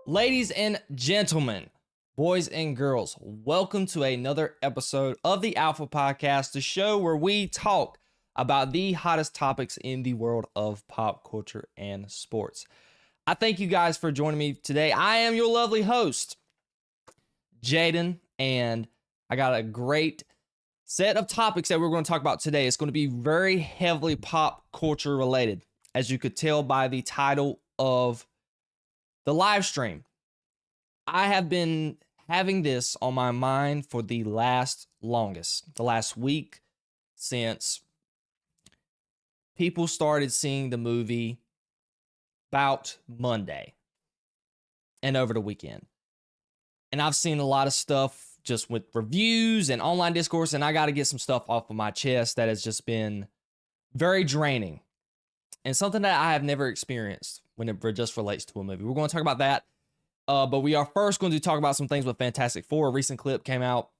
Ladies and gentlemen, boys and girls, welcome to another episode of the Alpha Podcast, the show where we talk about the hottest topics in the world of pop culture and sports. I thank you guys for joining me today. I am your lovely host, Jayden, and I got a great set of topics that we're going to talk about today. It's going to be very heavily pop culture related, as you could tell by the title of the live stream. I have been having this on my mind for the last week, since people started seeing the movie about Monday and over the weekend. And I've seen a lot of stuff just with reviews and online discourse, and I got to get some stuff off of my chest that has just been very draining and something that I have never experienced when it just relates to a movie. We're going to talk about that, but we are first going to talk about some things with Fantastic Four. A recent clip came out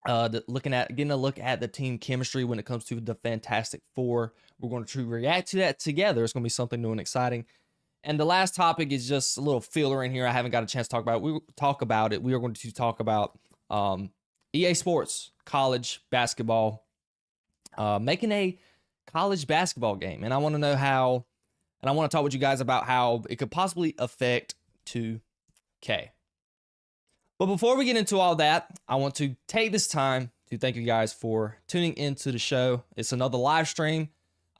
getting a look at the team chemistry when it comes to the Fantastic Four. We're going to react to that together. It's going to be something new and exciting. And the last topic is just a little filler in here. I haven't got a chance to talk about it. We will talk about it. We are going to talk about EA Sports college basketball, making a college basketball game. And I want to know how, and I want to talk with you guys about how it could possibly affect 2K. But before we get into all that, I want to take this time to thank you guys for tuning into the show. It's another live stream.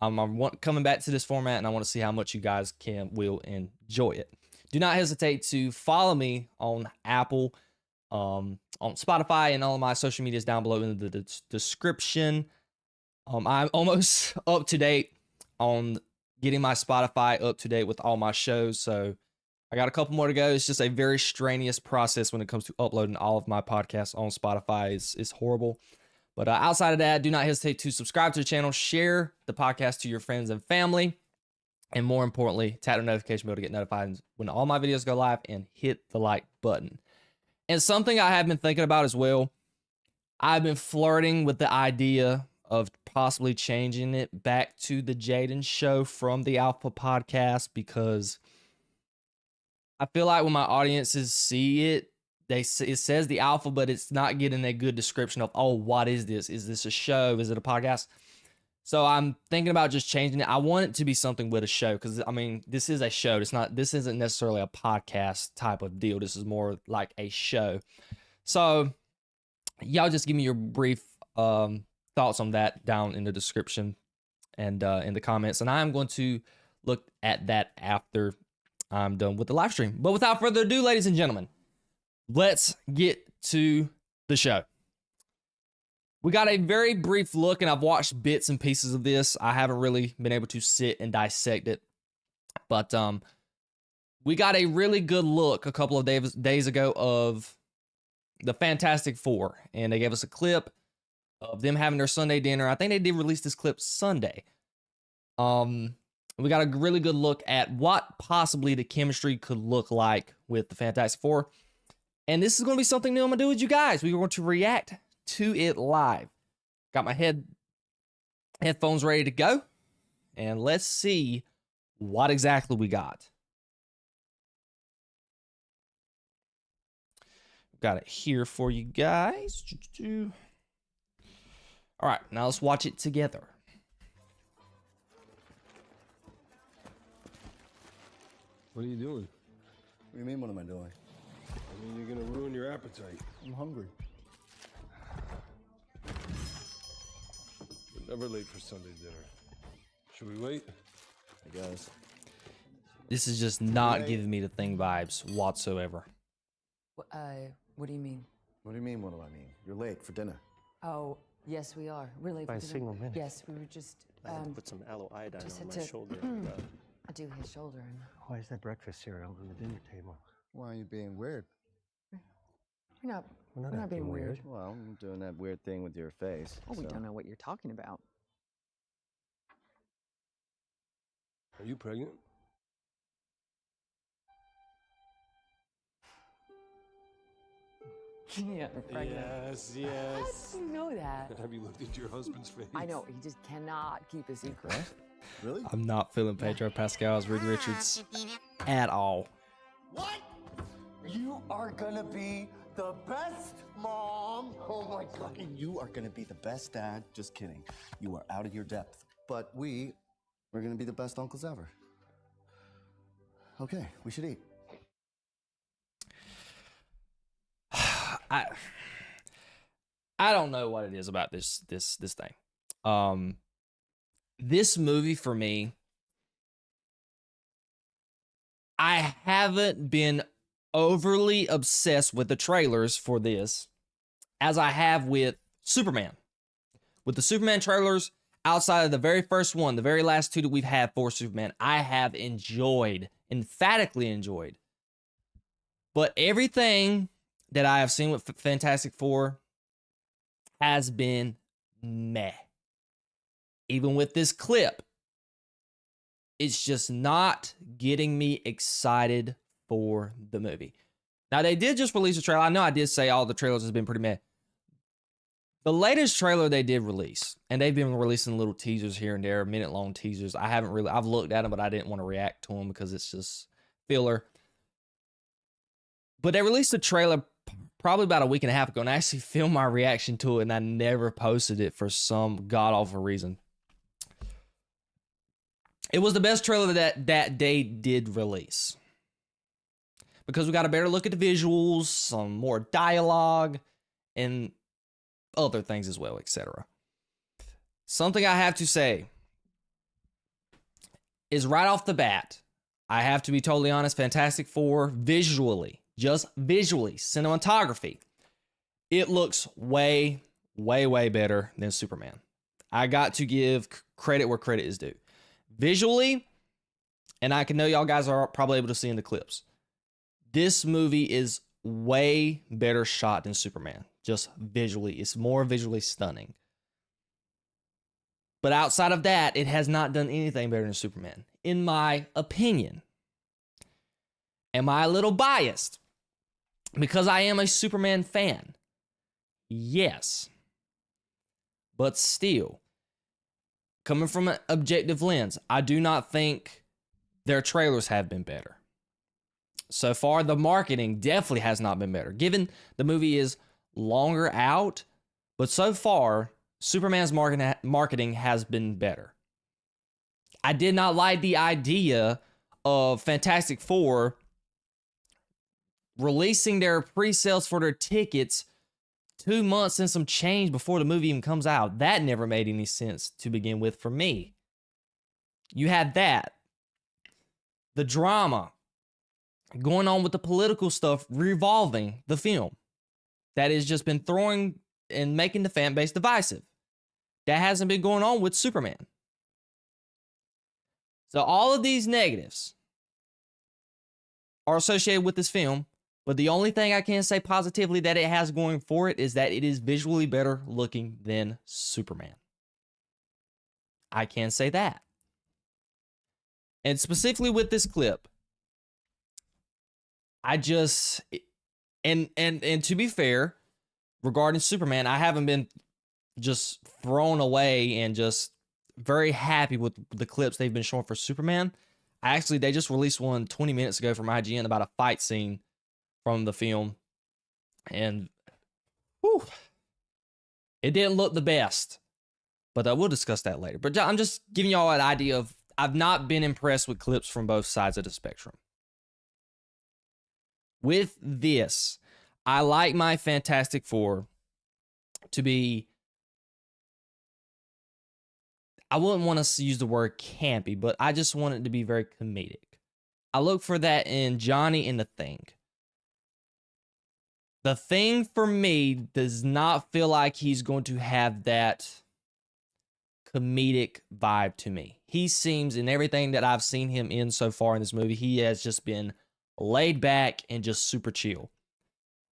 I'm coming back to this format, and I want to see how much you guys will enjoy it. Do not hesitate to follow me on Apple, on Spotify, and all of my social medias down below in the description. I'm almost up to date on getting my Spotify up to date with all my shows, so I got a couple more to go. It's just a very strenuous process when it comes to uploading all of my podcasts on Spotify. It's horrible. But outside of that, do not hesitate to subscribe to the channel, share the podcast to your friends and family, and more importantly, tap the notification bell to get notified when all my videos go live, and hit the like button. And something I have been thinking about as well, I've been flirting with the idea of possibly changing it back to the Jaydens Show from the Alpha Podcast, because I feel like when my audiences see it, it says the Alpha, but it's not getting a good description of, oh, what is this? Is this a show? Is it a podcast? So I'm thinking about just changing it. I want it to be something with a show, because I mean, this is a show. This isn't necessarily a podcast type of deal. This is more like a show. So y'all just give me your brief thoughts on that down in the description and in the comments, and I'm going to look at that after I'm done with the live stream. But without further ado, ladies and gentlemen, let's get to the show. We got a very brief look, and I've watched bits and pieces of this. I haven't really been able to sit and dissect it, but we got a really good look a couple of days ago of the Fantastic Four, and they gave us a clip of them having their Sunday dinner. I think they did release this clip Sunday. We got a really good look at what possibly the chemistry could look like with the Fantastic Four. And this is going to be something new I'm going to do with you guys. We're going to react to it live. Got my headphones ready to go. And let's see what exactly we got. Got it here for you guys. All right, now let's watch it together. What are you doing? What do you mean, what am I doing? I mean, you're gonna ruin your appetite. I'm hungry. We're never late for Sunday dinner. Should we wait? I guess. This is just not giving me the Thing vibes whatsoever. What do you mean? What do you mean, what do I mean? You're late for dinner. Oh, yes, we are. We're late By for a dinner. single minute. Yes, we were just, I had to put some aloe iodine just on had my to- shoulder. I do his shoulder. And Why is that breakfast cereal on the dinner table? Why are you being weird? we're not, We're not we're not acting being weird. weird. Well, I'm doing that weird thing with your face. Oh, we so- don't know what you're talking about. Are you pregnant? Yeah, we're pregnant. Yes, How yes. did you know that? Have you looked into your husband's face? I know, he just cannot keep a secret. Really? I'm not feeling Pedro Pascal's Reed Richards at all. What? You are gonna be the best mom. Oh my God. You are gonna be the best dad. Just kidding. You are out of your depth. But we're gonna be the best uncles ever. Okay, we should eat. I don't know what it is about this thing. This movie for me, I haven't been overly obsessed with the trailers for this as I have with Superman. With the Superman trailers, outside of the very first one, the very last two that we've had for Superman, I have enjoyed, emphatically enjoyed. But everything that I have seen with Fantastic Four has been meh. Even with this clip, it's just not getting me excited for the movie. Now, they did just release a trailer. I know I did say all the trailers has been pretty meh. The latest trailer they did release, and they've been releasing little teasers here and there, minute-long teasers. I've looked at them, but I didn't want to react to them because it's just filler. But they released a trailer probably about a week and a half ago, and I actually filmed my reaction to it, and I never posted it for some god-awful reason. It was the best trailer that they did release. Because we got a better look at the visuals, some more dialogue, and other things as well, etc. Something I have to say is right off the bat, I have to be totally honest, Fantastic Four visually, just visually, cinematography, it looks way, way, way better than Superman. I got to give credit where credit is due. Visually, and I can know y'all guys are probably able to see in the clips, this movie is way better shot than Superman. Just visually, it's more visually stunning. But outside of that, it has not done anything better than Superman, in my opinion. Am I a little biased? Because I am a Superman fan. Yes. But still, coming from an objective lens, I do not think their trailers have been better. So far, the marketing definitely has not been better. Given the movie is longer out, but so far, Superman's marketing has been better. I did not like the idea of Fantastic Four releasing their pre-sales for their tickets 2 months and some change before the movie even comes out. That never made any sense to begin with for me. You had that. The drama going on with the political stuff revolving the film. That has just been throwing and making the fan base divisive. That hasn't been going on with Superman. So all of these negatives are associated with this film, but the only thing I can say positively that it has going for it is that it is visually better looking than Superman. I can say that. And specifically with this clip, I just, and to be fair, regarding Superman, I haven't been just thrown away and just very happy with the clips they've been showing for Superman. They just released one 20 minutes ago from IGN about a fight scene from the film. And whew, it didn't look the best, but I will discuss that later. But I'm just giving y'all an idea of, I've not been impressed with clips from both sides of the spectrum. With this, I like my Fantastic Four to be, I wouldn't want to use the word campy, but I just want it to be very comedic. I look for that in Johnny and the Thing. The Thing for me does not feel like he's going to have that comedic vibe to me. He seems, in everything that I've seen him in so far in this movie, he has just been laid back and just super chill.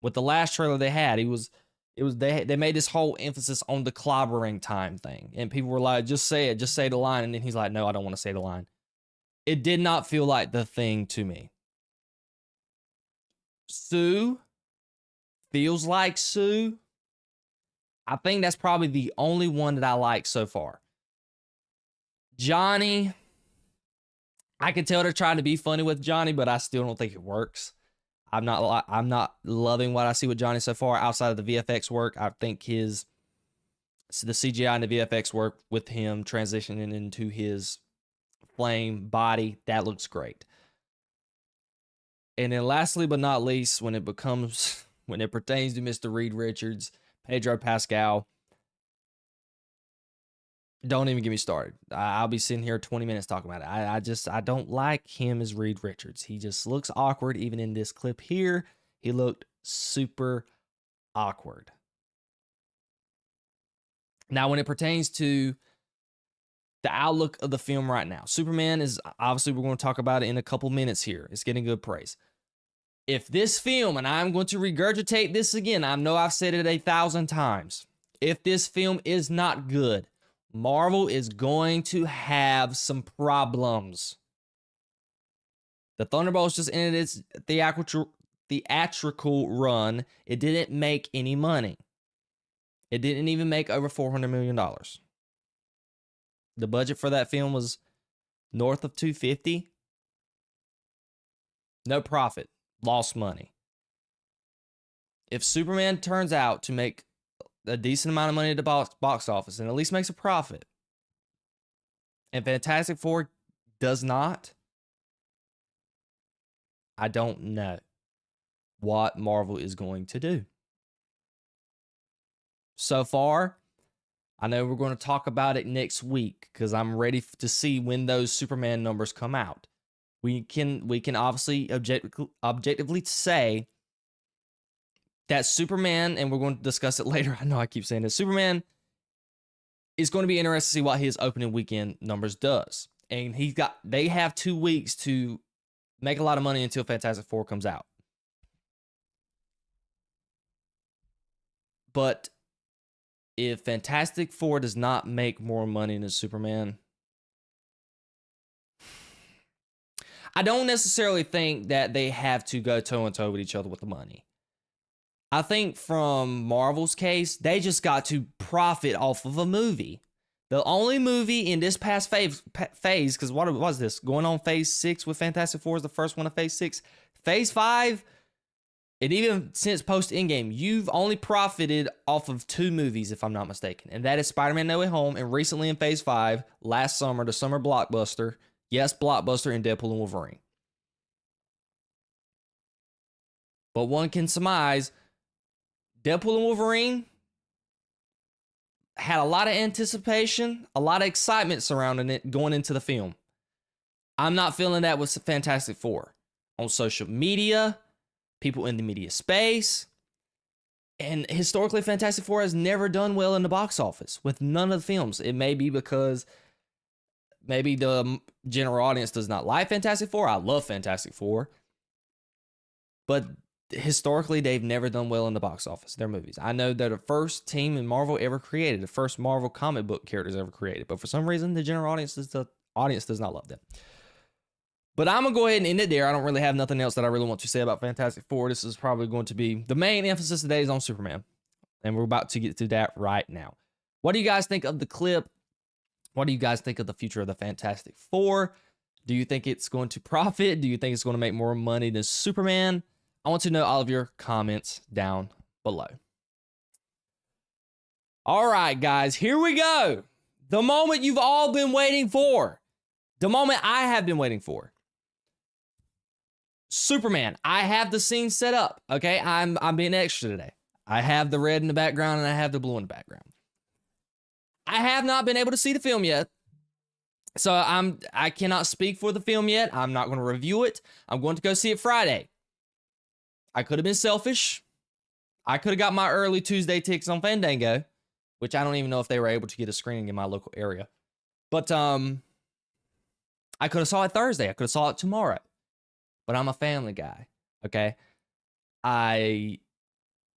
With the last trailer they had, they made this whole emphasis on the clobbering time thing, and people were like, just say it, just say the line, and then he's like, no, I don't want to say the line. It did not feel like the Thing to me. Sue feels like Sue. I think that's probably the only one that I like so far. Johnny, I can tell they're trying to be funny with Johnny, but I still don't think it works. I'm not loving what I see with Johnny so far outside of the VFX work. I think the CGI and the VFX work with him transitioning into his flame body, that looks great. And then lastly but not least, when it pertains to Mr. Reed Richards, Pedro Pascal, don't even get me started. I'll be sitting here 20 minutes talking about it. I don't like him as Reed Richards. He just looks awkward. Even in this clip here, he looked super awkward. Now, when it pertains to the outlook of the film right now, Superman is obviously, we're going to talk about it in a couple minutes here. It's getting good praise. If this film, and I'm going to regurgitate this again, I know I've said it 1,000 times. If this film is not good, Marvel is going to have some problems. The Thunderbolts just ended its theatrical run. It didn't make any money. It didn't even make over $400 million. The budget for that film was north of $250. No profit. Lost money. If Superman turns out to make a decent amount of money at the box office and at least makes a profit, and Fantastic Four does not, I don't know what Marvel is going to do. So far, I know we're going to talk about it next week because I'm ready to see when those Superman numbers come out. We can obviously objectively say that Superman, and we're going to discuss it later. I know I keep saying this. Superman is going to be interested to see what his opening weekend numbers does. And they have 2 weeks to make a lot of money until Fantastic Four comes out. But if Fantastic Four does not make more money than Superman, I don't necessarily think that they have to go toe-and-toe with each other with the money. I think from Marvel's case, they just got to profit off of a movie. The only movie in this past phase, because what was this? Going on phase 6 with Fantastic Four is the first one of phase 6. Phase 5, and even since post-Endgame, you've only profited off of 2 movies, if I'm not mistaken. And that is Spider-Man No Way Home, and recently in phase 5, last summer, the summer blockbuster. Yes, blockbuster in Deadpool and Wolverine. But one can surmise Deadpool and Wolverine had a lot of anticipation, a lot of excitement surrounding it going into the film. I'm not feeling that with Fantastic Four. On social media, people in the media space, and historically, Fantastic Four has never done well in the box office with none of the films. It may be because maybe the general audience does not like Fantastic Four. I love Fantastic Four. But historically, they've never done well in the box office, their movies. I know they're the first team in Marvel ever created, the first Marvel comic book characters ever created. But for some reason, the general audience does not love them. But I'm going to go ahead and end it there. I don't really have nothing else that I really want to say about Fantastic Four. This is probably going to be the main emphasis today is on Superman. And we're about to get to that right now. What do you guys think of the clip? What do you guys think of the future of the Fantastic Four? Do you think it's going to profit? Do you think it's going to make more money than Superman? I want to know all of your comments down below. All right, guys, here we go. The moment you've all been waiting for. The moment I have been waiting for. Superman. I have the scene set up. Okay, I'm being extra today. I have the red in the background and I have the blue in the background. I have not been able to see the film yet. So I cannot speak for the film yet. I'm not going to review it. I'm going to go see it Friday. I could have been selfish. I could have got my early Tuesday tickets on Fandango, which I don't even know if they were able to get a screening in my local area. But I could have saw it Thursday. I could have saw it tomorrow. But I'm a family guy, okay? Me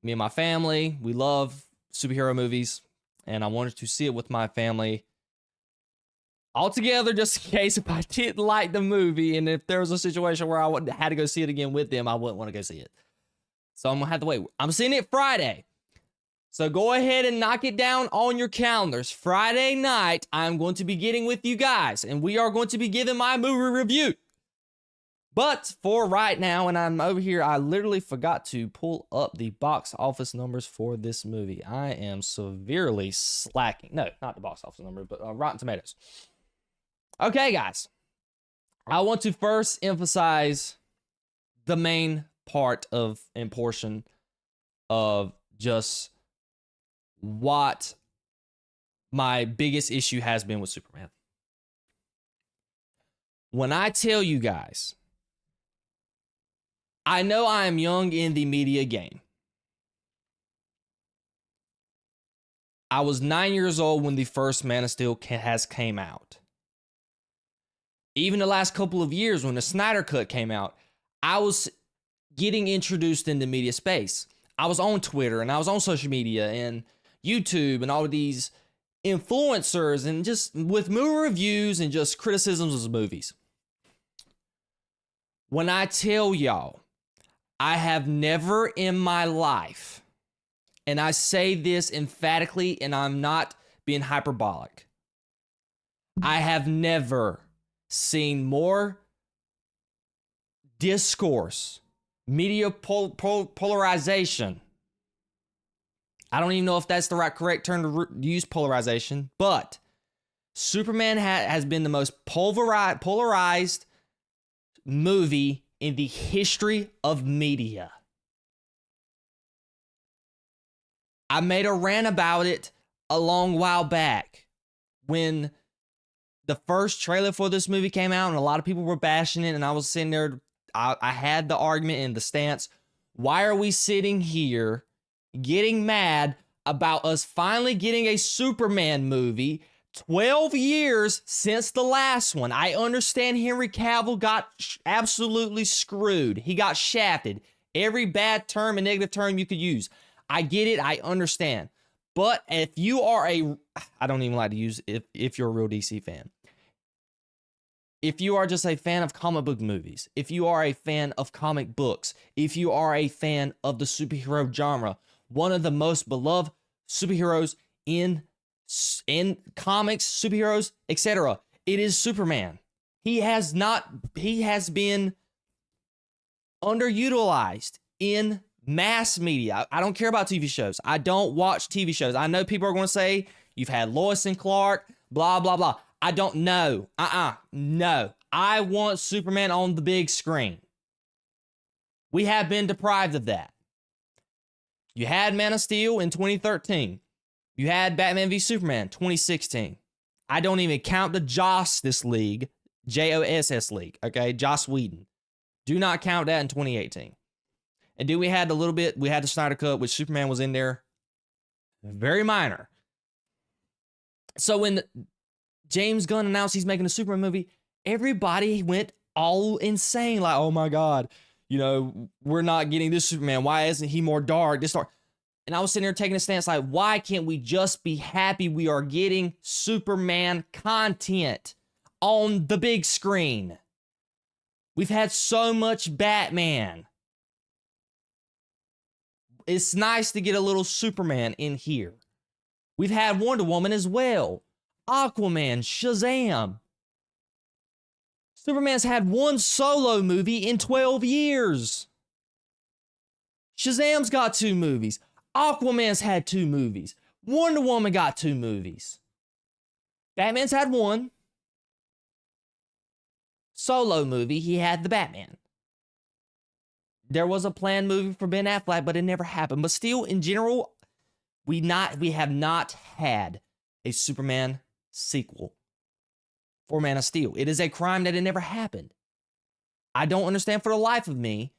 and my family, we love superhero movies, and I wanted to see it with my family all together just in case if I didn't like the movie and if there was a situation where I had to go see it again with them, I wouldn't want to go see it. So I'm going to have to wait. I'm seeing it Friday. So go ahead and knock it down on your calendars. Friday night, I'm going to be getting with you guys, and we are going to be giving my movie review. But for right now, and I'm over here, I literally forgot to pull up the box office numbers for this movie. I am severely slacking. No, not the box office number, but Rotten Tomatoes. Okay, guys. I want to first emphasize the main part of and portion of just what my biggest issue has been with Superman. When I tell you guys, I know I am young in the media game. I was 9 years old when the first Man of Steel has came out. Even the last couple of years when the Snyder Cut came out, I was getting introduced into media space. I was on Twitter and I was on social media and YouTube and all of these influencers and just with movie reviews and just criticisms of movies. When I tell y'all, I have never in my life, and I say this emphatically and I'm not being hyperbolic, I have never seen more discourse, media polarization. I don't even know if that's the correct term to use, polarization, but Superman has been the most polarized movie in the history of media. I made a rant about it a long while back when the first trailer for this movie came out and a lot of people were bashing it, and I was sitting there, I had the argument and the stance, why are we sitting here getting mad about us finally getting a Superman movie 12 years since the last one? I understand Henry Cavill got absolutely screwed. He got shafted. Every bad term and negative term you could use. I get it. I understand. But if you are I don't even like to use if you're a real DC fan. If you are just a fan of comic book movies, if you are a fan of comic books, if you are a fan of the superhero genre, one of the most beloved superheroes in comics, superheroes, etc., it is Superman. He has been underutilized in mass media. I don't care about TV shows. I don't watch TV shows. I know people are going to say you've had Lois and Clark, blah, blah, blah. I don't know. No. I want Superman on the big screen. We have been deprived of that. You had Man of Steel in 2013. You had Batman v Superman 2016. I don't even count the Justice League, JOSS League, okay? Joss Whedon. Do not count that in 2018. And then we had the Snyder Cut, which Superman was in there. Very minor. So when James Gunn announced he's making a Superman movie, everybody went all insane. Like, oh my God, we're not getting this Superman. Why isn't he more dark? This dark. And I was sitting there taking a stance like, why can't we just be happy we are getting Superman content on the big screen? We've had so much Batman. It's nice to get a little Superman in here. We've had Wonder Woman as well. Aquaman, Shazam. Superman's had one solo movie in 12 years. Shazam's got 2 movies. Aquaman's had 2 movies. Wonder Woman got 2 movies. Batman's had 1 solo movie. He had the Batman. There was a planned movie for Ben Affleck, but it never happened. But still, in general, we have not had a Superman sequel for Man of Steel. It is a crime that it never happened. I don't understand for the life of me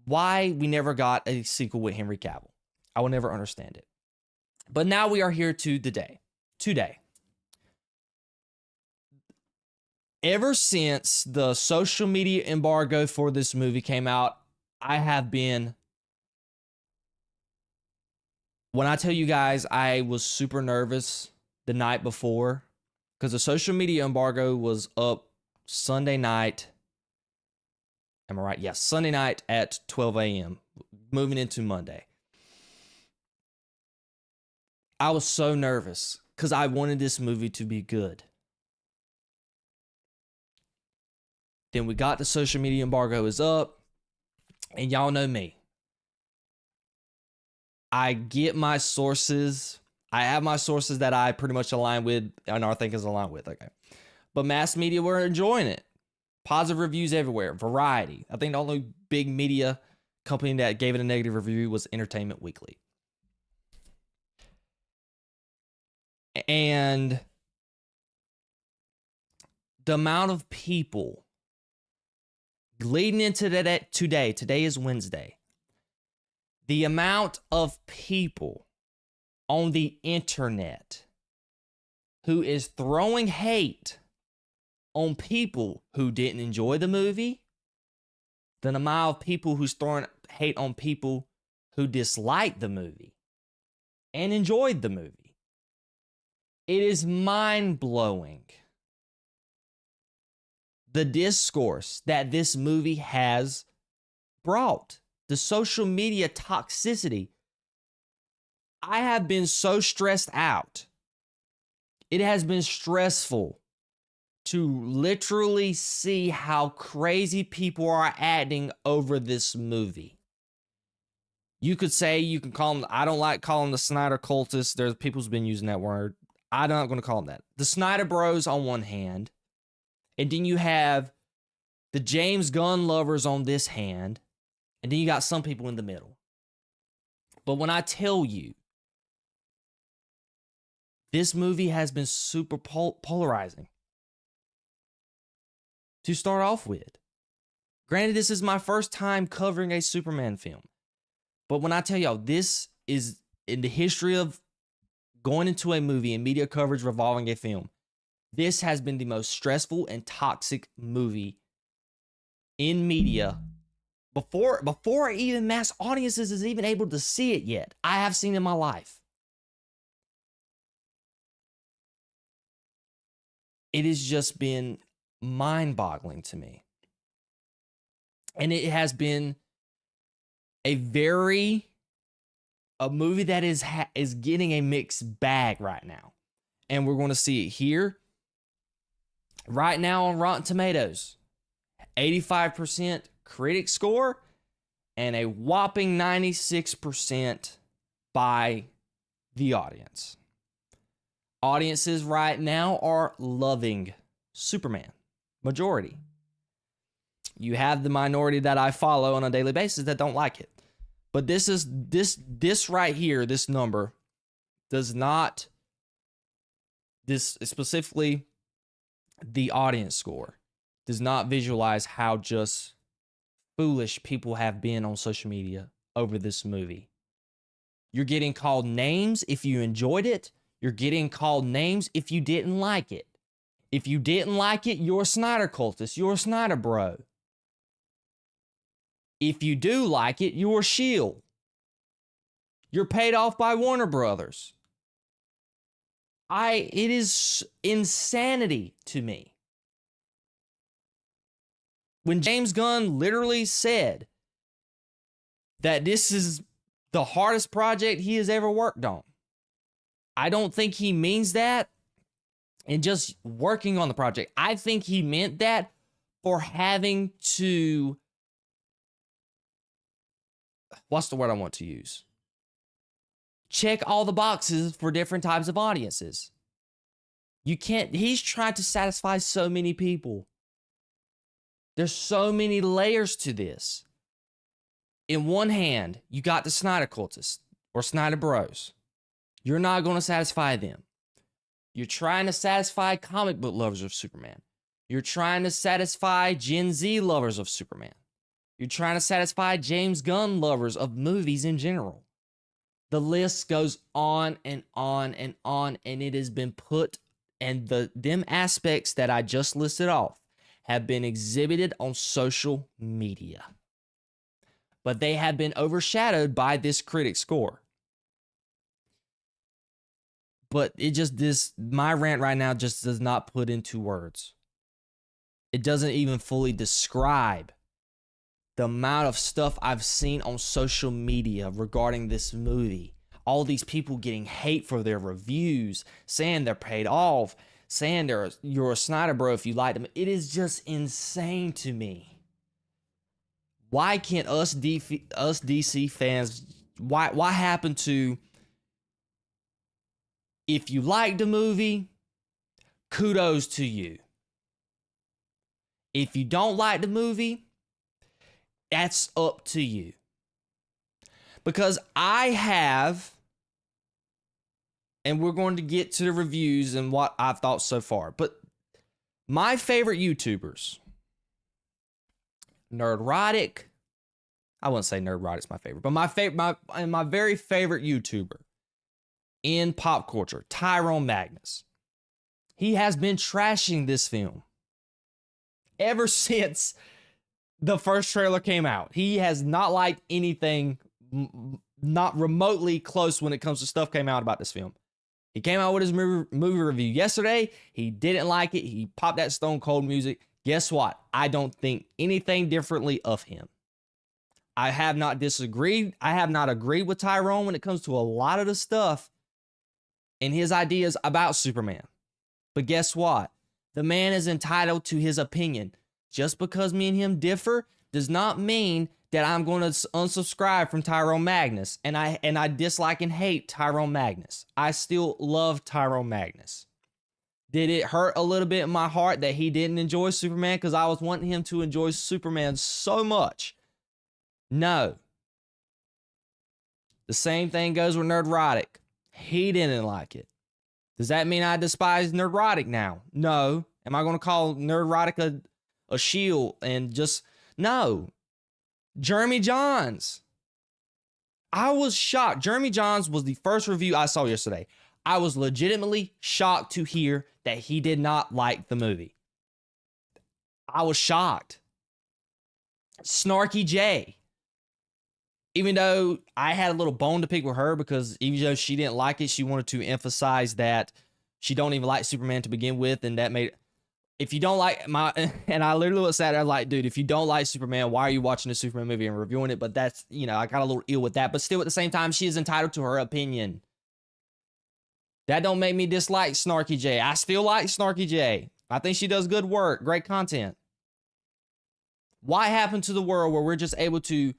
why we never got a sequel with Henry Cavill. I will never understand it. But now we are here to today. Ever since the social media embargo for this movie came out, I have been, when I tell you guys I was super nervous the night before, because the social media embargo was up Sunday night. Am I right? Yes, Sunday night at 12 a.m., moving into Monday. I was so nervous because I wanted this movie to be good. Then we got the social media embargo is up. And y'all know me. I get my sources. I have my sources that I pretty much align with and our thinkers align with. Okay. But mass media were enjoying it. Positive reviews everywhere. Variety. I think the only big media company that gave it a negative review was Entertainment Weekly. And the amount of people leading into that today is Wednesday. The amount of people on the internet who is throwing hate on people who didn't enjoy the movie, the amount of people who's throwing hate on people who disliked the movie and enjoyed the movie. It is mind-blowing. The discourse that this movie has brought, the social media toxicity. I have been so stressed out. It has been stressful to literally see how crazy people are acting over this movie. You could say, you can call them, I don't like calling the Snyder cultists. There's people's been using that word. I'm not going to call them that. The Snyder Bros on one hand, and then you have the James Gunn lovers on this hand, and then you got some people in the middle. But when I tell you, this movie has been super polarizing to start off with. Granted, this is my first time covering a Superman film. But when I tell y'all, this is in the history of going into a movie and media coverage revolving a film, this has been the most stressful and toxic movie in media before even mass audiences is even able to see it yet. I have seen in my life. It has just been mind-boggling to me. And it has been a movie that is getting a mixed bag right now. And we're going to see it here. Right now on Rotten Tomatoes, 85% critic score and a whopping 96% by the audience. Audiences right now are loving Superman. Majority. You have the minority that I follow on a daily basis that don't like it. But this right here, this number does not, this specifically the audience score does not visualize how just foolish people have been on social media over this movie. You're getting called names if you enjoyed it. You're getting called names if you didn't like it. If you didn't like it, you're a Snyder cultist. You're a Snyder bro. If you do like it, you're a shield. You're paid off by Warner Brothers. It is insanity to me. When James Gunn literally said that this is the hardest project he has ever worked on, I don't think he means that in just working on the project. I think he meant that for having to, what's the word I want to use? Check all the boxes for different types of audiences. He's trying to satisfy so many people. There's so many layers to this. In one hand, you got the Snyder cultists or Snyder bros. You're not going to satisfy them. You're trying to satisfy comic book lovers of Superman. You're trying to satisfy Gen Z lovers of Superman. You're trying to satisfy James Gunn lovers of movies in general. The list goes on and on and on, and it has been put, and them aspects that I just listed off have been exhibited on social media. But they have been overshadowed by this critic score. But my rant right now just does not put into words. It doesn't even fully describe the amount of stuff I've seen on social media regarding this movie. All these people getting hate for their reviews, saying they're paid off, saying you're a Snyder bro if you like them. It is just insane to me. Why can't us DC fans, why happen to, if you like the movie, kudos to you. If you don't like the movie, that's up to you. Because I have, and we're going to get to the reviews and what I've thought so far, but my favorite YouTubers, Nerdrotic, I wouldn't say Nerdrotic's my favorite, but my very favorite YouTuber in pop culture, Tyrone Magnus. He has been trashing this film ever since the first trailer came out. He has not liked anything not remotely close when it comes to stuff came out about this film. He came out with his movie review yesterday. He didn't like it. He popped that Stone Cold music. Guess what? I don't think anything differently of him. I have not disagreed. I have not agreed with Tyrone when it comes to a lot of the stuff and his ideas about Superman. But guess what? The man is entitled to his opinion. Just because me and him differ does not mean that I'm going to unsubscribe from Tyrone Magnus. And I dislike and hate Tyrone Magnus. I still love Tyrone Magnus. Did it hurt a little bit in my heart that he didn't enjoy Superman because I was wanting him to enjoy Superman so much? No. The same thing goes with Nerdrotic. He didn't like it. Does that mean I despise Nerdrotic now? No. Am I going to call Nerdrotic a shield and just... No. Jeremy Johns. I was shocked. Jeremy Johns was the first review I saw yesterday. I was legitimately shocked to hear that he did not like the movie. I was shocked. Snarky J. Even though I had a little bone to pick with her because even though she didn't like it, she wanted to emphasize that she don't even like Superman to begin with, and that made... If you don't like and I literally was sat there like, dude, if you don't like Superman, why are you watching the Superman movie and reviewing it? But that's, I got a little ill with that. But still, at the same time, she is entitled to her opinion. That don't make me dislike Snarky J. I still like Snarky J. I think she does good work, great content. Why happen to the world where we're just able to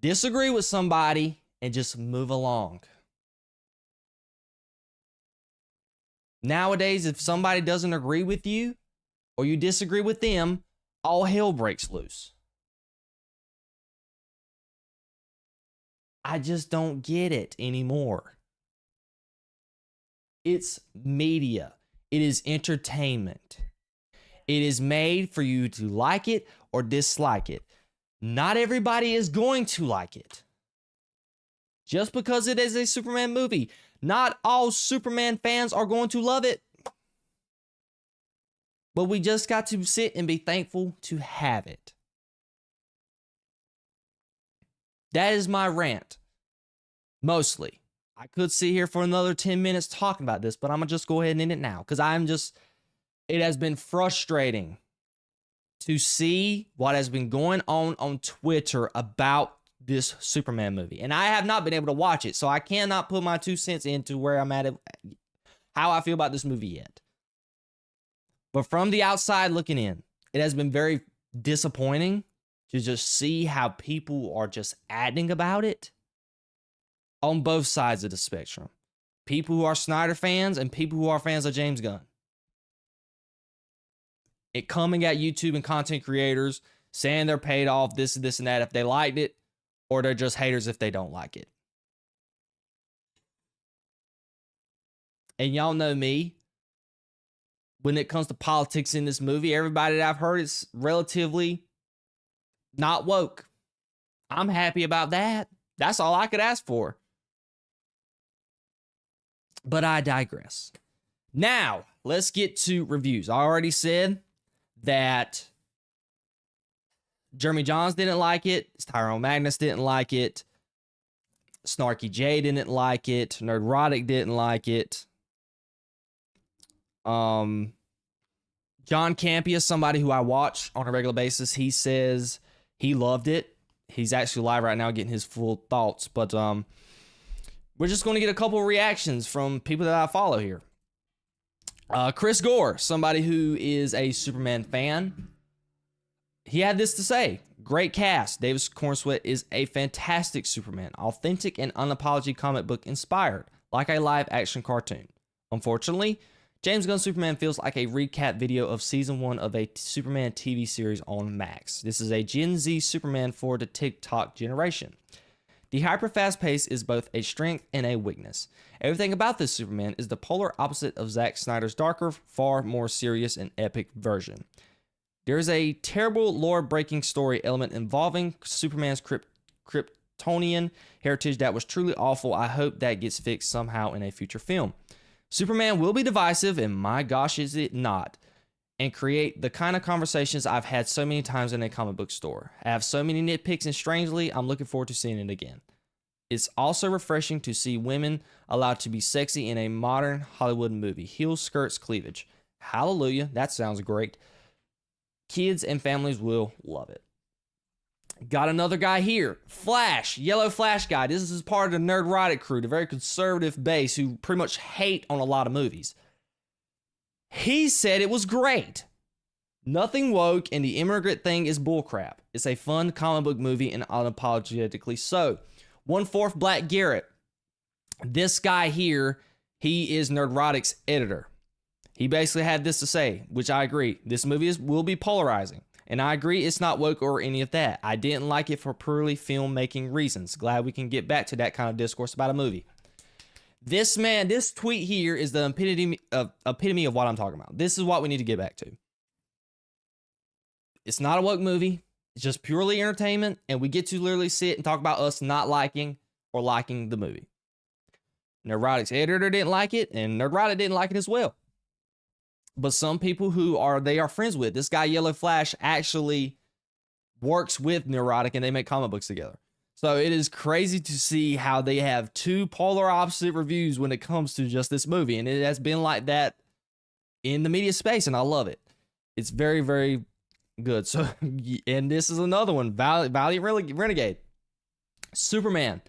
disagree with somebody and just move along? Nowadays, if somebody doesn't agree with you or you disagree with them, all hell breaks loose. I just don't get it anymore. It's media. It is entertainment. It is made for you to like it or dislike it. Not everybody is going to like it. Just because it is a Superman movie, not all Superman fans are going to love it. But we just got to sit and be thankful to have it. That is my rant. Mostly. I could sit here for another 10 minutes talking about this, but I'm going to just go ahead and end it now. Because it has been frustrating to see what has been going on Twitter about this Superman movie. And I have not been able to watch it, so I cannot put my 2 cents into where I'm at, how I feel about this movie yet. But from the outside looking in, it has been very disappointing to just see how people are just adding about it on both sides of the spectrum. People who are Snyder fans and people who are fans of James Gunn. It coming at YouTube and content creators saying they're paid off, this and that if they liked it, or they're just haters if they don't like it. And y'all know me. When it comes to politics in this movie, everybody that I've heard is relatively not woke. I'm happy about that. That's all I could ask for. But I digress. Now, let's get to reviews. I already said that Jeremy Johns didn't like it. Tyrone Magnus didn't like it. Snarky J didn't like it. Nerdrotic didn't like it. John Campia, somebody who I watch on a regular basis, he says he loved it. He's actually live right now getting his full thoughts. But we're just going to get a couple reactions from people that I follow here. Chris Gore, somebody who is a Superman fan, he had this to say. Great cast. Davis Cornsweet is a fantastic Superman. Authentic and unapologetic comic book inspired, like a live action cartoon. Unfortunately, James Gunn's Superman feels like a recap video of season 1 of a Superman TV series on Max. This is a Gen Z Superman for the TikTok generation. The hyper-fast pace is both a strength and a weakness. Everything about this Superman is the polar opposite of Zack Snyder's darker, far more serious and epic version. There's a terrible lore-breaking story element involving Superman's Kryptonian heritage that was truly awful. I hope that gets fixed somehow in a future film. Superman will be divisive, and my gosh is it not, and create the kind of conversations I've had so many times in a comic book store. I have so many nitpicks, and strangely, I'm looking forward to seeing it again. It's also refreshing to see women allowed to be sexy in a modern Hollywood movie. Heels, skirts, cleavage. Hallelujah, that sounds great. Kids and families will love it. Got another guy here. Flash, Yellow Flash guy. This is part of the Nerdrotic crew, the very conservative base who pretty much hate on a lot of movies. He said it was great. Nothing woke, and the immigrant thing is bullcrap. It's a fun comic book movie and unapologetically so. 1/4 Black Garrett. This guy here, he is Nerdrotic's editor. He basically had this to say, which I agree. This movie will be polarizing. And I agree it's not woke or any of that. I didn't like it for purely filmmaking reasons. Glad we can get back to that kind of discourse about a movie. This tweet here is the epitome of what I'm talking about. This is what we need to get back to. It's not a woke movie. It's just purely entertainment. And we get to literally sit and talk about us not liking or liking the movie. Nerdrotic's editor didn't like it, and Nerdrotic didn't like it as well. But some people they are friends with. This guy, Yellow Flash, actually works with Nerdrotic and they make comic books together. So it is crazy to see how they have two polar opposite reviews when it comes to just this movie. And it has been like that in the media space, and I love it. It's very, very good. So, and this is another one, Valiant Renegade. Superman.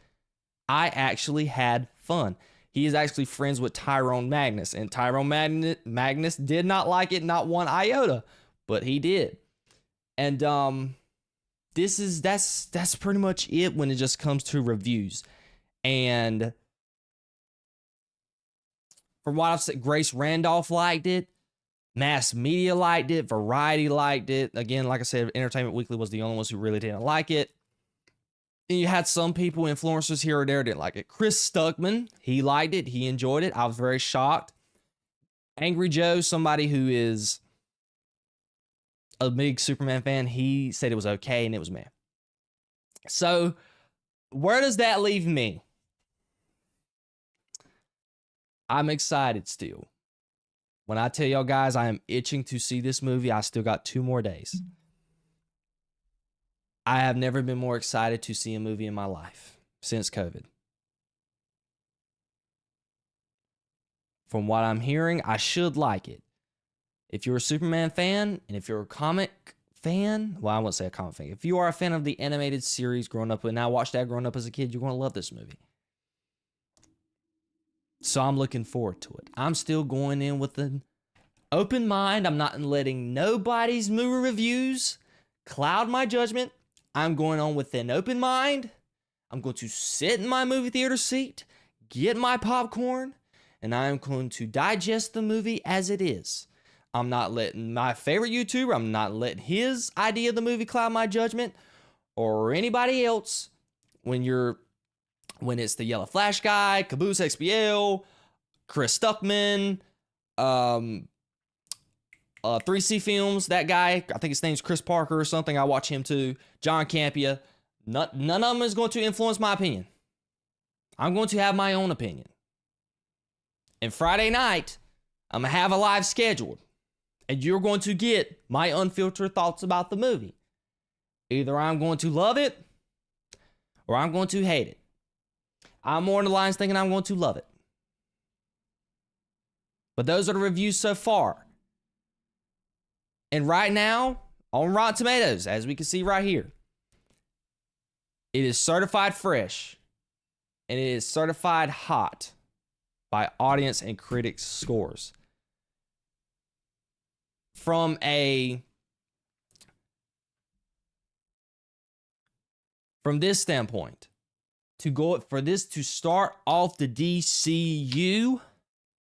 I actually had fun. He is actually friends with Tyrone Magnus, and Tyrone Magnus did not like it, not one iota, but he did. And that's pretty much it when it just comes to reviews. And from what I've said, Grace Randolph liked it, Mass Media liked it, Variety liked it. Again, like I said, Entertainment Weekly was the only ones who really didn't like it. And you had some people, influencers here or there, didn't like it. Chris Stuckman, he liked it. He enjoyed it. I was very shocked. Angry Joe, somebody who is a big Superman fan, he said it was okay and it was meh. So, where does that leave me? I'm excited still. When I tell y'all guys I am itching to see this movie, I still got 2 more days. I have never been more excited to see a movie in my life since COVID. From what I'm hearing, I should like it. If you're a Superman fan, and if you're a comic fan, well, I won't say a comic fan. If you are a fan of the animated series growing up, and I watched that growing up as a kid, you're going to love this movie. So I'm looking forward to it. I'm still going in with an open mind. I'm not letting nobody's movie reviews cloud my judgment. I'm going on with an open mind. I'm going to sit in my movie theater seat, get my popcorn, and I'm going to digest the movie as it is. I'm not letting my favorite YouTuber, I'm not letting his idea of the movie cloud my judgment, or anybody else. When it's the Yellow Flash guy, Caboose XBL, Chris Stuckman, 3C Films, that guy, I think his name's Chris Parker or something. I watch him too. John Campia. None of them is going to influence my opinion. I'm going to have my own opinion. And Friday night, I'm going to have a live scheduled. And you're going to get my unfiltered thoughts about the movie. Either I'm going to love it or I'm going to hate it. I'm more in the lines thinking I'm going to love it. But those are the reviews so far. And right now, on Rotten Tomatoes, as we can see right here, it is certified fresh. And it is certified hot by audience and critics scores. from this standpoint, for this to start off the DCU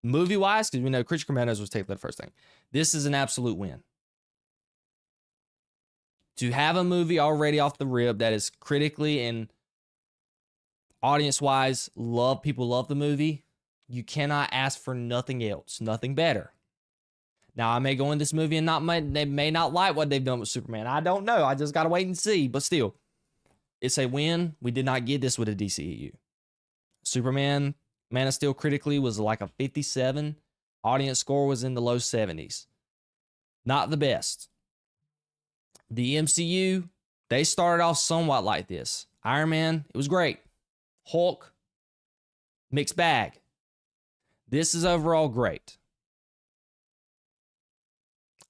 movie-wise, because we know Creature Commandos was taken the first thing. This is an absolute win. To have a movie already off the rip that is critically and audience-wise, people love the movie, you cannot ask for nothing else, nothing better. Now, I may go in this movie and they may not like what they've done with Superman. I don't know. I just got to wait and see. But still, it's a win. We did not get this with a DCEU. Superman, Man of Steel critically was like a 57. Audience score was in the low 70s. Not the best. The MCU, they started off somewhat like this. Iron Man, it was great. Hulk, mixed bag. This is overall great.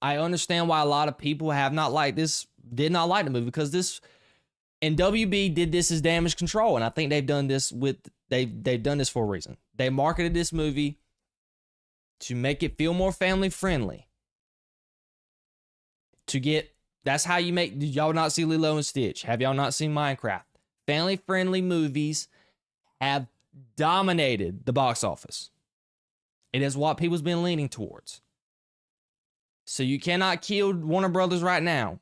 I understand why a lot of people have not liked this, did not like the movie, because this, and WB did this as damage control, and I think they've done this they've done this for a reason. They marketed this movie to make it feel more family friendly. That's how you make, did y'all not see Lilo and Stitch? Have y'all not seen Minecraft? Family friendly movies have dominated the box office. It is what people's been leaning towards. So you cannot kill Warner Brothers right now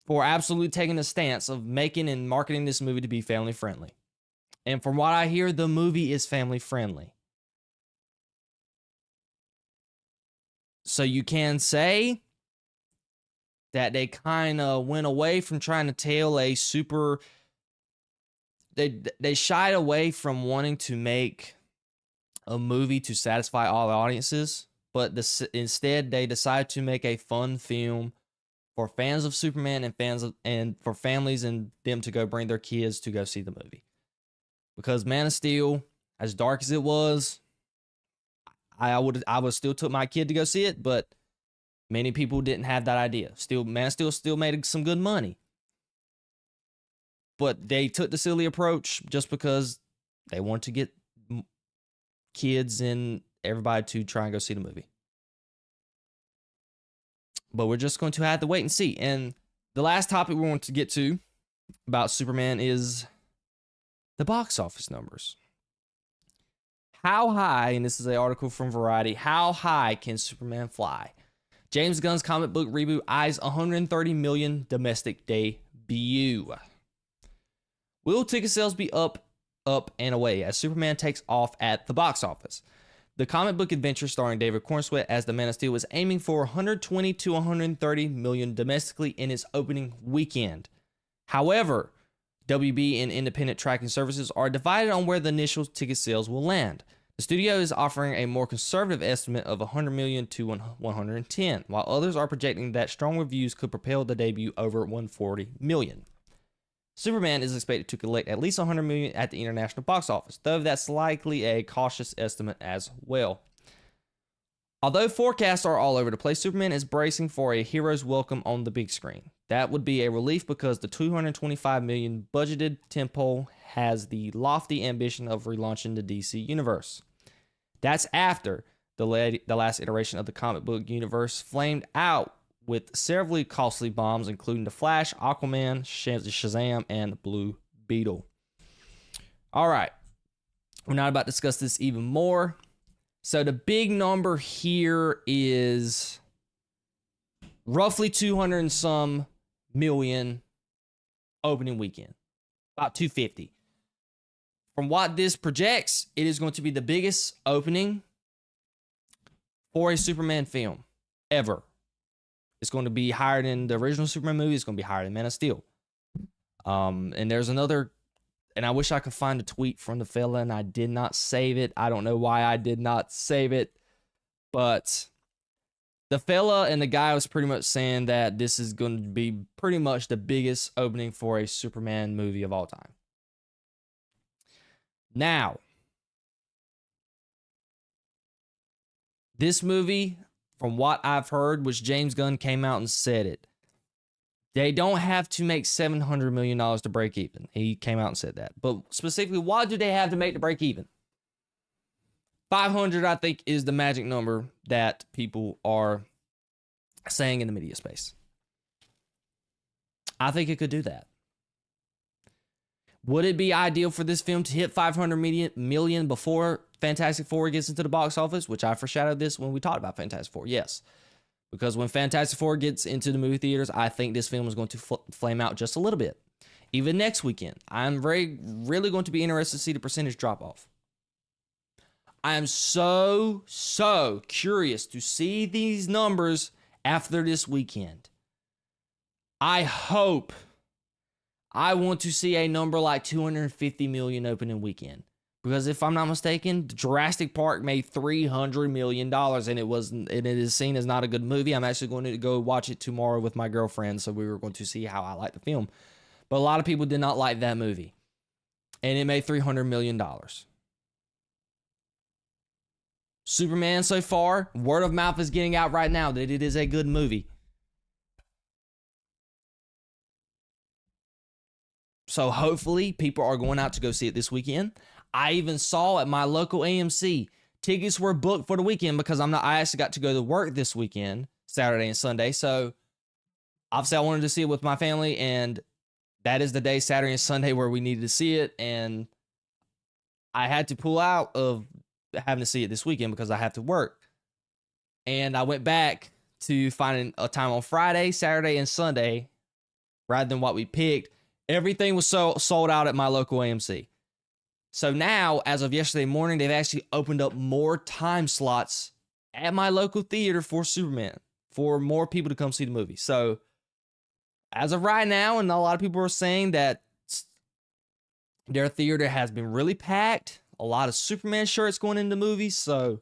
for absolutely taking a stance of making and marketing this movie to be family friendly. And from what I hear, the movie is family friendly. So you can say that they kind of went away from trying to tell a super... They shied away from wanting to make a movie to satisfy all the audiences, but instead they decided to make a fun film for fans of Superman and for families and them to go bring their kids to go see the movie. Because Man of Steel, as dark as it was, I would still took my kid to go see it, but many people didn't have that idea. Man of Steel still made some good money. But they took the silly approach just because they wanted to get kids and everybody to try and go see the movie. But we're just going to have to wait and see. And the last topic we want to get to about Superman is the box office numbers. How high, and this is an article from Variety, how high can Superman fly? James Gunn's comic book reboot eyes 130 million domestic debut. Will ticket sales be up, and away as Superman takes off at the box office? The comic book adventure starring David Cornsweet as the Man of Steel is aiming for 120 to 130 million domestically in its opening weekend. However, WB and independent tracking services are divided on where the initial ticket sales will land. The studio is offering a more conservative estimate of 100 million to 110, while others are projecting that strong reviews could propel the debut over 140 million. Superman is expected to collect at least 100 million at the international box office, though that's likely a cautious estimate as well. Although forecasts are all over the place, Superman is bracing for a hero's welcome on the big screen. That would be a relief because the 225 million budgeted tentpole has the lofty ambition of relaunching the DC universe. That's after the last iteration of the comic book universe flamed out with several costly bombs, including The Flash, Aquaman, Shazam, and Blue Beetle. All right. We're not about to discuss this even more. So the big number here is roughly 200 and some million opening weekend. About 250. From what this projects, it is going to be the biggest opening for a Superman film ever. It's going to be higher than the original Superman movie. It's going to be higher than Man of Steel. And there's another, and I wish I could find a tweet from the fella, and I did not save it. I don't know why I did not save it, but the fella and the guy was pretty much saying that this is going to be pretty much the biggest opening for a Superman movie of all time. Now, this movie, from what I've heard, which James Gunn came out and said it, they don't have to make $700 million to break even. He came out and said that. But specifically, why do they have to make the break even? 500, I think, is the magic number that people are saying in the media space. I think it could do that. Would it be ideal for this film to hit 500 million before Fantastic Four gets into the box office? Which I foreshadowed this when we talked about Fantastic Four. Yes. Because when Fantastic Four gets into the movie theaters, I think this film is going to flame out just a little bit. Even next weekend, I'm really going to be interested to see the percentage drop off. I am so curious to see these numbers after this weekend. I want to see a number like 250 million opening weekend. Because if I'm not mistaken, Jurassic Park made $300 million and it is seen as not a good movie. I'm actually going to go watch it tomorrow with my girlfriend, so we were going to see how I like the film. But a lot of people did not like that movie. And it made $300 million. Superman so far, word of mouth is getting out right now that it is a good movie. So hopefully people are going out to go see it this weekend. I even saw at my local AMC, tickets were booked for the weekend because I actually got to go to work this weekend, Saturday and Sunday. So obviously I wanted to see it with my family, and that is the day, Saturday and Sunday, where we needed to see it. And I had to pull out of having to see it this weekend because I have to work. And I went back to finding a time on Friday, Saturday, and Sunday rather than what we picked. Everything was sold out at my local AMC. So now, as of yesterday morning, they've actually opened up more time slots at my local theater for Superman, for more people to come see the movie. So as of right now, and a lot of people are saying that their theater has been really packed, a lot of Superman shirts going into movies. So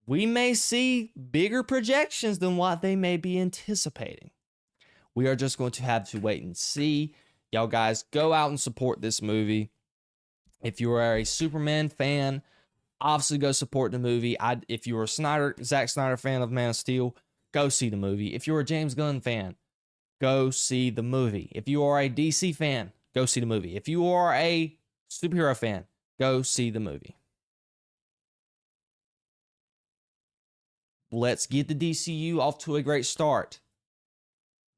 we may see bigger projections than what they may be anticipating. We are just going to have to wait and see. Y'all guys, go out and support this movie. If you are a Superman fan, obviously go support the movie. If you're a Zack Snyder fan of Man of Steel, go see the movie. If you're a James Gunn fan, go see the movie. If you are a DC fan, go see the movie. If you are a superhero fan, go see the movie. Let's get the DCU off to a great start.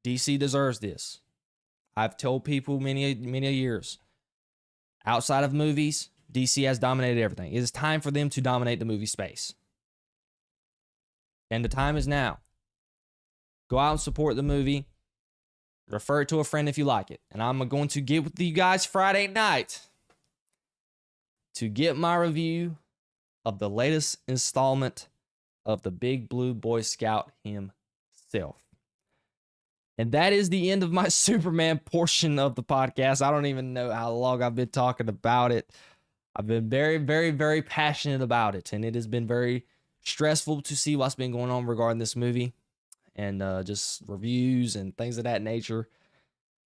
DC deserves this. I've told people many years. Outside of movies, DC has dominated everything. It is time for them to dominate the movie space. And the time is now. Go out and support the movie. Refer it to a friend if you like it. And I'm going to get with you guys Friday night to get my review of the latest installment of the Big Blue Boy Scout himself. And that is the end of my Superman portion of the podcast. I don't even know how long I've been talking about it. I've been very passionate about it. And it has been very stressful to see what's been going on regarding this movie. And just reviews and things of that nature.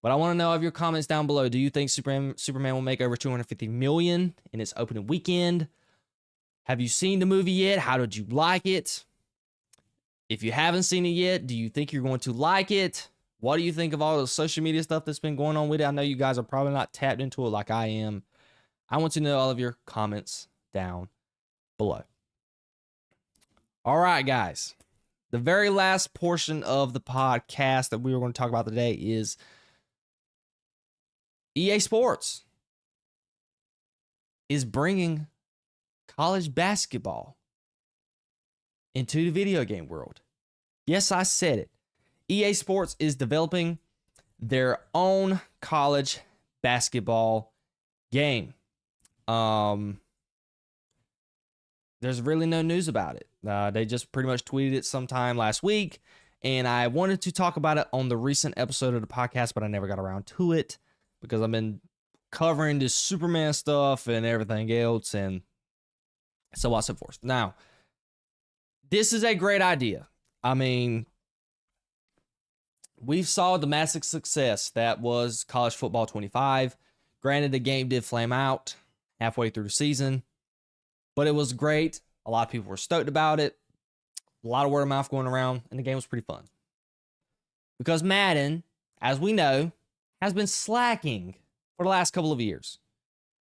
But I want to know of your comments down below. Do you think Superman will make over 250 million in its opening weekend? Have you seen the movie yet? How did you like it? If you haven't seen it yet, do you think you're going to like it? What do you think of all the social media stuff that's been going on with it? I know you guys are probably not tapped into it like I am. I want to know all of your comments down below. All right, guys. The very last portion of the podcast that we were going to talk about today is EA Sports is bringing college basketball into the video game world. Yes, I said it. EA Sports is developing their own college basketball game. There's really no news about it. They just pretty much tweeted it sometime last week, and I wanted to talk about it on the recent episode of the podcast, but I never got around to it because I've been covering this Superman stuff and everything else, and so on and so forth. Now, this is a great idea. I mean, we saw the massive success that was College Football 25. Granted, the game did flame out halfway through the season, but it was great. A lot of people were stoked about it. A lot of word of mouth going around, and the game was pretty fun. Because Madden, as we know, has been slacking for the last couple of years.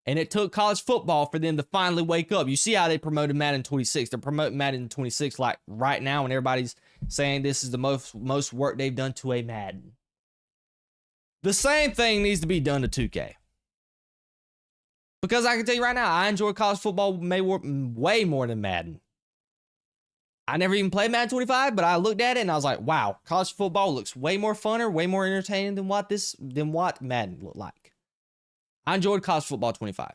And it took college football for them to finally wake up. You see how they promoted Madden 26. They're promoting Madden 26 like right now, and everybody's saying this is the most work they've done to a Madden. The same thing needs to be done to 2K. Because I can tell you right now, I enjoy college football way more than Madden. I never even played Madden 25, but I looked at it and I was like, wow, college football looks way more funner, way more entertaining than what Madden looked like. I enjoyed college football 25.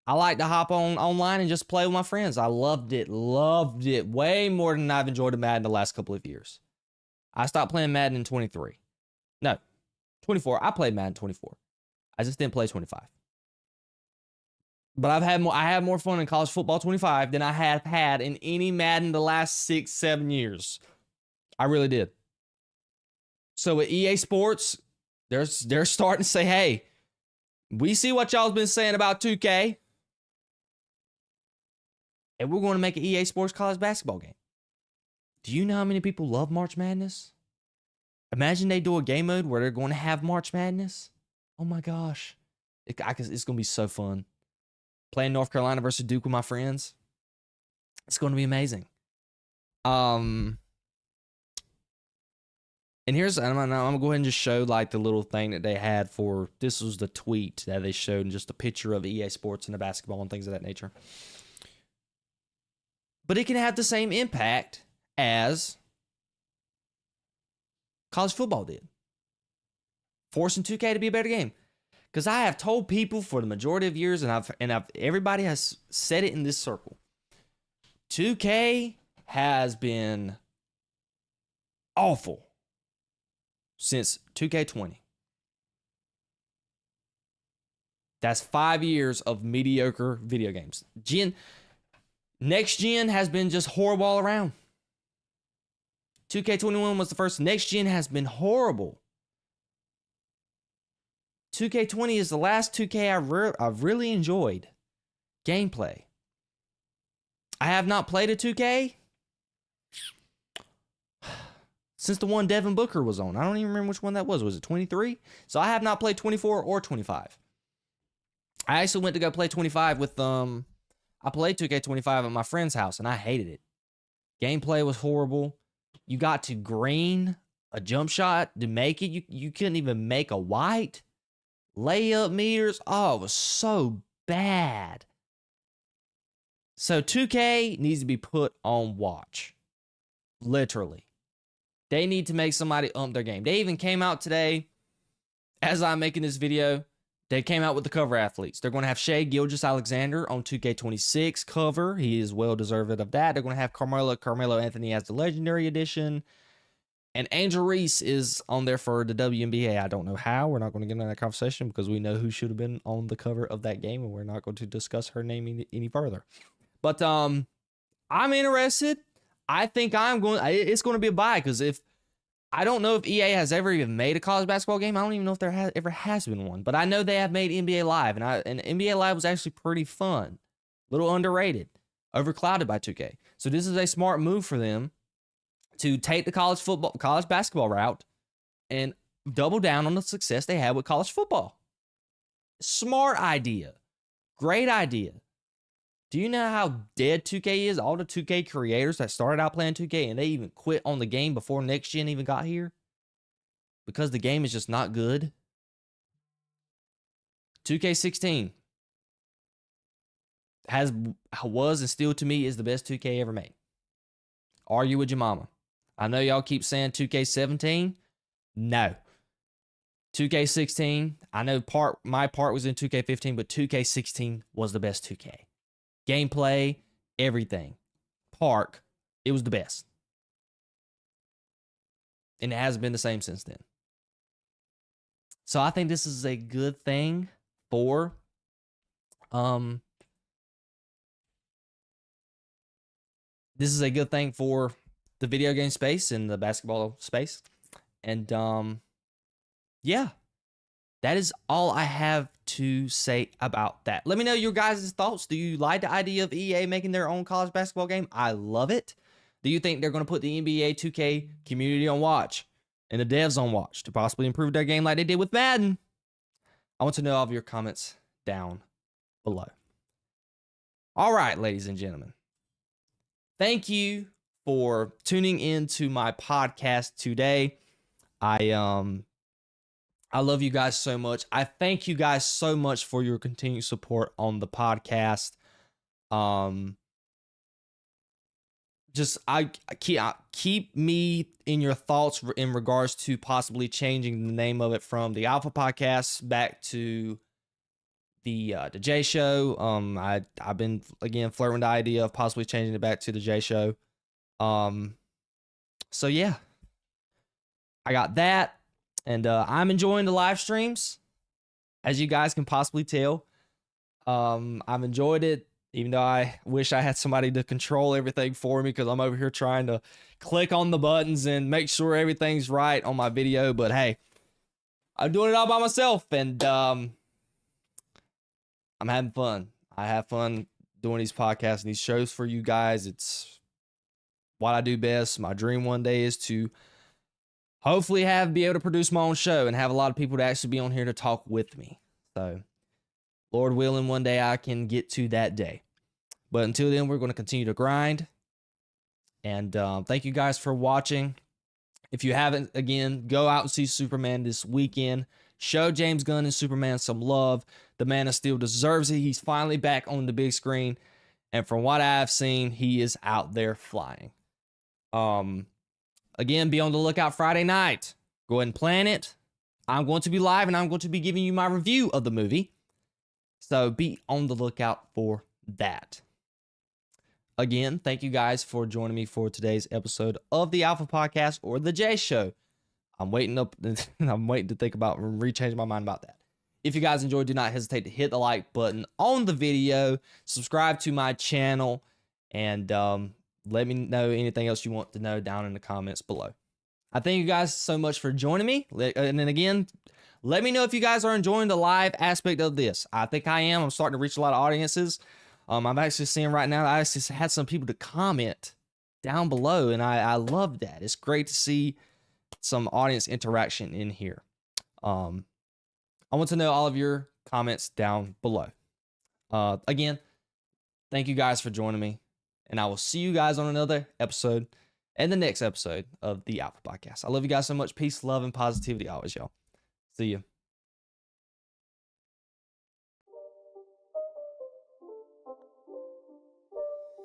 I like to hop online and just play with my friends. I loved it way more than I've enjoyed a Madden the last couple of years. I stopped playing Madden in 23. No, 24. I played Madden 24. I just didn't play 25. But I had more fun in college football 25 than I have had in any Madden the last 6-7 years. I really did. So with EA Sports, they're starting to say, hey, we see what y'all's been saying about 2K. And we're going to make an EA Sports college basketball game. Do you know how many people love March Madness? Imagine they do a game mode where they're going to have March Madness. Oh my gosh. It's going to be so fun. Playing North Carolina versus Duke with my friends. It's going to be amazing. And I'm going to go ahead and just show like the little thing that they had for, this was the tweet that they showed, and just a picture of EA Sports and the basketball and things of that nature. But it can have the same impact as college football did. Forcing 2K to be a better game. Because I have told people for the majority of years, and everybody has said it in this circle. 2K has been awful since 2K20. That's 5 years of mediocre video games. Next gen has been just horrible all around. 2K21 was the first. Next gen has been horrible. 2K20 is the last 2K I've really enjoyed. Gameplay. I have not played a 2K since the one Devin Booker was on. I don't even remember which one that was. Was it 23? So I have not played 24 or 25. I actually went to go play 25 with I played 2K25 at my friend's house and I hated it. Gameplay was horrible. You got to green a jump shot to make it. You couldn't even make a white. Layup meters. Oh, it was so bad. So 2K needs to be put on watch. Literally. They need to make somebody ump their game. They even came out today, as I'm making this video, they came out with the cover athletes. They're going to have Shai Gilgeous-Alexander on 2K26 cover. He is well deserved of that. They're going to have Carmelo Anthony as the Legendary Edition. And Angel Reese is on there for the WNBA. I don't know how. We're not going to get into that conversation because we know who should have been on the cover of that game, and we're not going to discuss her name any further. But I'm interested. I think it's going to be a buy, because I don't know if EA has ever even made a college basketball game. I don't even know if there ever has been one. But I know they have made NBA Live, and NBA Live was actually pretty fun. A little underrated. Overclouded by 2K. So this is a smart move for them to take the college basketball route and double down on the success they had with college football. Smart idea. Great idea. Do you know how dead 2K is? All the 2K creators that started out playing 2K and they even quit on the game before next gen even got here because the game is just not good. 2K16 was and still to me is the best 2K ever made. Argue with your mama. I know y'all keep saying 2K17. No. 2K16, I know my part was in 2K15, but 2K16 was the best 2K. Gameplay, everything. Park, it was the best. And it hasn't been the same since then. So I think this is a good thing for the video game space and the basketball space. And yeah, that is all I have to say about that. Let me know your guys' thoughts. Do you like the idea of EA making their own college basketball game? I love it. Do you think they're going to put the NBA 2K community on watch and the devs on watch to possibly improve their game like they did with Madden? I want to know all of your comments down below. All right, ladies and gentlemen. Thank you for tuning in to my podcast today. I love you guys so much. I thank you guys so much for your continued support on the podcast. I keep me in your thoughts in regards to possibly changing the name of it from the Alpha Podcast back to the Jay Show. I've been again flirting with the idea of possibly changing it back to the Jay Show. So yeah, I got that, and I'm enjoying the live streams, as you guys can possibly tell. I've enjoyed it, even though I wish I had somebody to control everything for me, because I'm over here trying to click on the buttons and make sure everything's right on my video. But hey, I'm doing it all by myself, and I'm having fun. I have fun doing these podcasts and these shows for you guys. It's what I do best. My dream one day is to hopefully be able to produce my own show and have a lot of people to actually be on here to talk with me. So, Lord willing, one day I can get to that day. But until then, we're going to continue to grind. And thank you guys for watching. If you haven't, again, go out and see Superman this weekend. Show James Gunn and Superman some love. The Man of Steel deserves it. He's finally back on the big screen. And from what I've seen, he is out there flying. Again, be on the lookout Friday night. Go ahead and plan it. I'm going to be live, and I'm going to be giving you my review of the movie. So be on the lookout for that. Again, thank you guys for joining me for today's episode of the Alpha Podcast, or the Jay Show. I'm waiting to think about rechanging my mind about that. If you guys enjoyed, do not hesitate to hit the like button on the video, subscribe to my channel, and let me know anything else you want to know down in the comments below. I thank you guys so much for joining me. And then again, let me know if you guys are enjoying the live aspect of this. I think I am. I'm starting to reach a lot of audiences. I'm actually seeing right now, I actually had some people to comment down below, and I love that. It's great to see some audience interaction in here. I want to know all of your comments down below. Again, thank you guys for joining me, and I will see you guys on another episode and the next episode of the Alpha Podcast. I love you guys so much. Peace, love, and positivity always, y'all. See you.